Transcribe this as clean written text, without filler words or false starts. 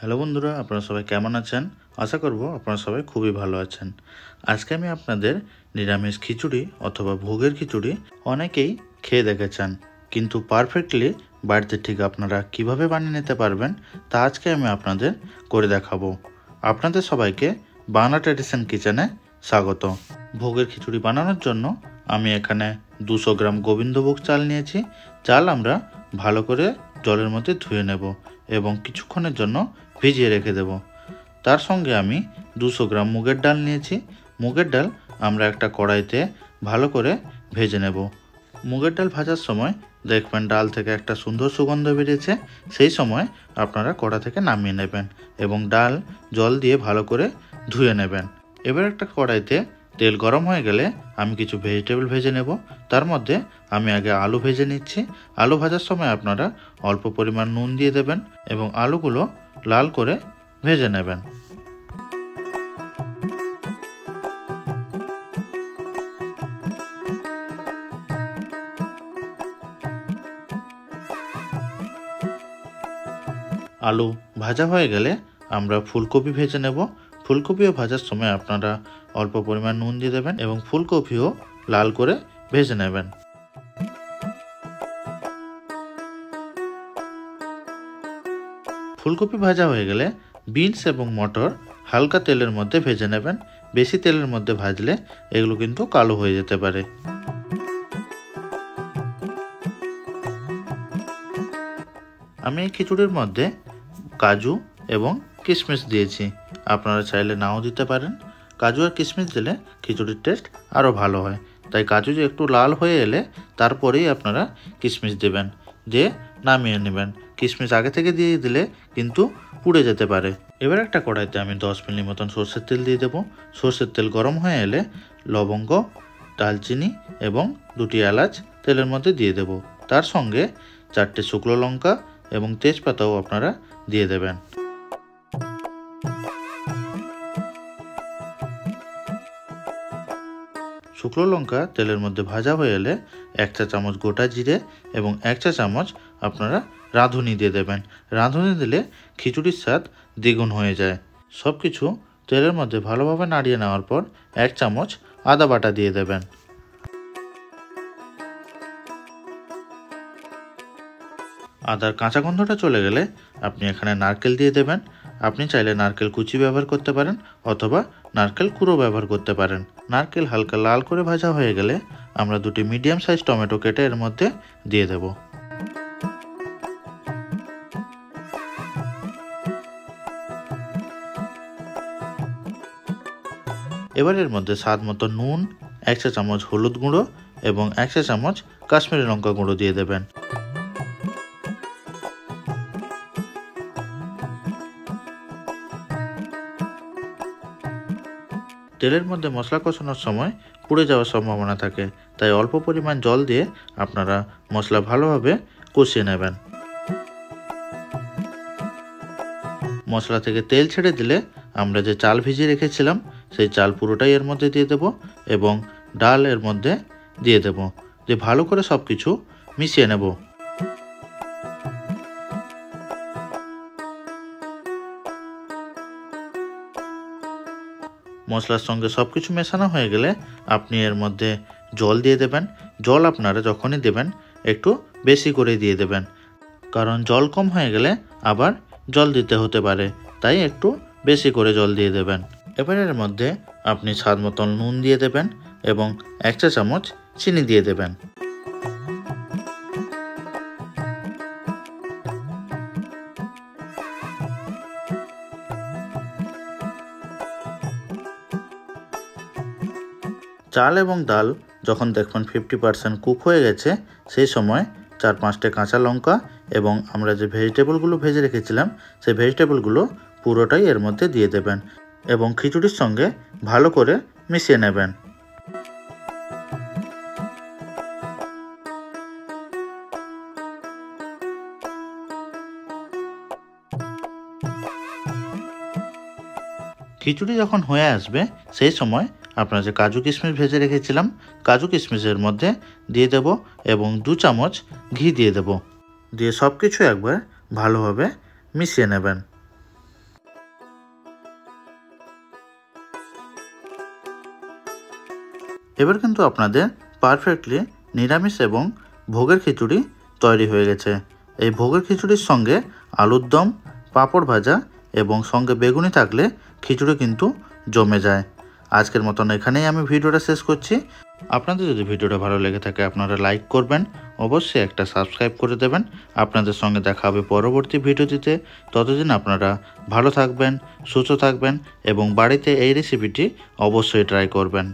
Hello বন্ধুরা, আপনারা সবাই কেমন আছেন? আশা করব আপনারা সবাই খুবই ভালো আছেন। আজকে আমি আপনাদের নিরামিষ খিচুড়ি অথবা ভোগের খিচুড়ি অনেকেই খেয়ে দেখেছেন, কিন্তু পারফেক্টলি বাড়িতে ঠিক আপনারা কিভাবে বানিয়ে নিতে পারবেন তা আজকে আমি আপনাদের করে দেখাবো। আপনাদের সবাইকে বাংলা ট্র্যাডিশন কিচেনে স্বাগত। ভোগের খিচুড়ি বানানোর জন্য আমি এখানে 200 গ্রাম গোবিন্দভোগ চাল নিয়েছি। চাল আমরা ভালো করে জলের মধ্যে ধুয়ে নেব এবং কিছুক্ষণের জন্য ভিজিয়ে রেখে দেব। তার সঙ্গে আমি 200 গ্রাম মুগের ডাল নিয়েছি। মুগের ডাল আমরা একটা কড়াইতে ভালো করে ভেজে নেব। মুগের ডাল ভাজার সময় দেখবেন ডাল থেকে একটা সুন্দর সুগন্ধ বেরিয়েছে। সেই সময় আপনারা কড়া থেকে নামিয়ে নেবেন এবং ডাল জল দিয়ে ভালো করে ধুয়ে নেবেন। এবার একটা কড়াইতে তেল গরম হয়ে গেলে আমি কিছু ভেজিটেবল ভেজে নেব। তার মধ্যে আমি আগে আলু ভেজে নিচ্ছি। আলু ভাজার সময় আপনারা অল্প পরিমাণ নুন দিয়ে দেবেন এবং আলুগুলো লাল করে ভেজে নেবেন। আলু ভাজা হয়ে গেলে আমরা ফুলকপি ভেজে নেব। ফুলকপিও ভাজার সময় আপনারা অল্প পরিমাণ নুন দিয়ে দেবেন এবং ফুলকপিও লাল করে ভেজে নেবেন। ফুলকপি ভাজা হয়ে গেলে বিনস এবং মটর হালকা তেলের মধ্যে ভেজে নেবেন। বেশি তেলের মধ্যে ভাজলে এগুলো কিন্তু কালো হয়ে যেতে পারে। আমি এই খিচুড়ির মধ্যে কাজু এবং কিশমিশ দিয়েছি, আপনারা চাইলে নাও দিতে পারেন। কাজু আর কিশমিশ দিলে খিচুড়ির টেস্ট আরও ভালো হয়, তাই কাজু যে একটু লাল হয়ে এলে তারপরেই আপনারা কিশমিশ দেবেন, দিয়ে নামিয়ে নেবেন। কিশমিশ আগে থেকে দিয়ে দিলে কিন্তু পুড়ে যেতে পারে। এবার একটা কড়াইতে আমি 10 মিলি মতন সর্ষের তেল দিয়ে দেবো। সর্ষের তেল গরম হয়ে এলে লবঙ্গ, দালচিনি এবং 2টি এলাচ তেলের মধ্যে দিয়ে দেব। তার সঙ্গে 4টে শুকনো লঙ্কা এবং তেজপাতাও আপনারা দিয়ে দেবেন। শুকনো লঙ্কা তেলের মধ্যে ভাজা হয়ে এলে 1 চা চামচ গোটা জিরে এবং 1 চা চামচ আপনারা রাঁধুনি দিয়ে দেবেন। রাঁধুনি দিলে খিচুড়ির স্বাদ দ্বিগুণ হয়ে যায়। সব কিছু তেলের মধ্যে ভালোভাবে নাড়িয়ে নেওয়ার পর 1 চামচ আদা বাটা দিয়ে দেবেন। আদার কাঁচা গন্ধটা চলে গেলে আপনি এখানে নারকেল দিয়ে দেবেন। আপনি চাইলে নারকেল কুচি ব্যবহার করতে পারেন অথবা নারকেল কুঁড়ো ব্যবহার করতে পারেন। নারকেল হালকা লাল করে ভাজা হয়ে গেলে আমরা 2টি মিডিয়াম সাইজ টমেটো কেটে এর মধ্যে দিয়ে দেব। এবার এর মধ্যে স্বাদ মতো নুন, 1 চা চামচ হলুদ গুঁড়ো এবং 1 চা চামচ কাশ্মীরি লঙ্কা গুঁড়ো দিয়ে দেবেন। তেলের মধ্যে মশলা কষানোর সময় পুড়ে যাওয়ার সম্ভাবনা থাকে, তাই অল্প পরিমাণ জল দিয়ে আপনারা মশলা ভালোভাবে কষিয়ে নেবেন। মশলা থেকে তেল ছেড়ে দিলে আমরা যে চাল ভিজিয়ে রেখেছিলাম সেই চাল পুরোটাই এর মধ্যে দিয়ে দেব এবং ডাল এর মধ্যে দিয়ে দেব, দিয়ে ভালো করে সব কিছু মিশিয়ে নেব। মশলার সঙ্গে সব কিছু মেশানো হয়ে গেলে আপনি এর মধ্যে জল দিয়ে দেবেন। জল আপনারা যখনই দেবেন একটু বেশি করে দিয়ে দেবেন, কারণ জল কম হয়ে গেলে আবার জল দিতে হতে পারে, তাই একটু বেশি করে জল দিয়ে দেবেন। এবার এর মধ্যে আপনি স্বাদ মতন নুন দিয়ে দেবেন এবং 1 চা চামচ চিনি দিয়ে দেবেন। চাল এবং ডাল যখন দেখবেন 50% কুক হয়ে গেছে, সেই সময় 4-5টে কাঁচা লঙ্কা এবং আমরা যে ভেজিটেবলগুলো ভেজে রেখেছিলাম সেই ভেজিটেবলগুলো পুরোটাই এর মধ্যে দিয়ে দেবেন এবং খিচুড়ির সঙ্গে ভালো করে মিশিয়ে নেবেন। খিচুড়ি যখন হয়ে আসবে সেই সময় আপনারা যে কাজু কিশমিশ ভেজে রেখেছিলাম কাজু কিশমিশের মধ্যে দিয়ে দেব এবং 2 চামচ ঘি দিয়ে দেব, দিয়ে সব কিছু একবার ভালোভাবে মিশিয়ে নেবেন। এবার কিন্তু আপনাদের পারফেক্টলি নিরামিষ এবং ভোগের খিচুড়ি তৈরি হয়ে গেছে। এই ভোগের খিচুড়ির সঙ্গে আলুর দম, পাঁপড় ভাজা এবং সঙ্গে বেগুনি থাকলে খিচুড়ি কিন্তু জমে যায়। আজকের মতন এখানেই আমি ভিডিওটা শেষ করছি। আপনাদের যদি ভিডিওটা ভালো লেগে থাকে আপনারা লাইক করবেন, অবশ্যই একটা সাবস্ক্রাইব করে দেবেন। আপনাদের সঙ্গে দেখা হবে পরবর্তী ভিডিওটিতে। ততদিন আপনারা ভালো থাকবেন, সুস্থ থাকবেন এবং বাড়িতে এই রেসিপিটি অবশ্যই ট্রাই করবেন।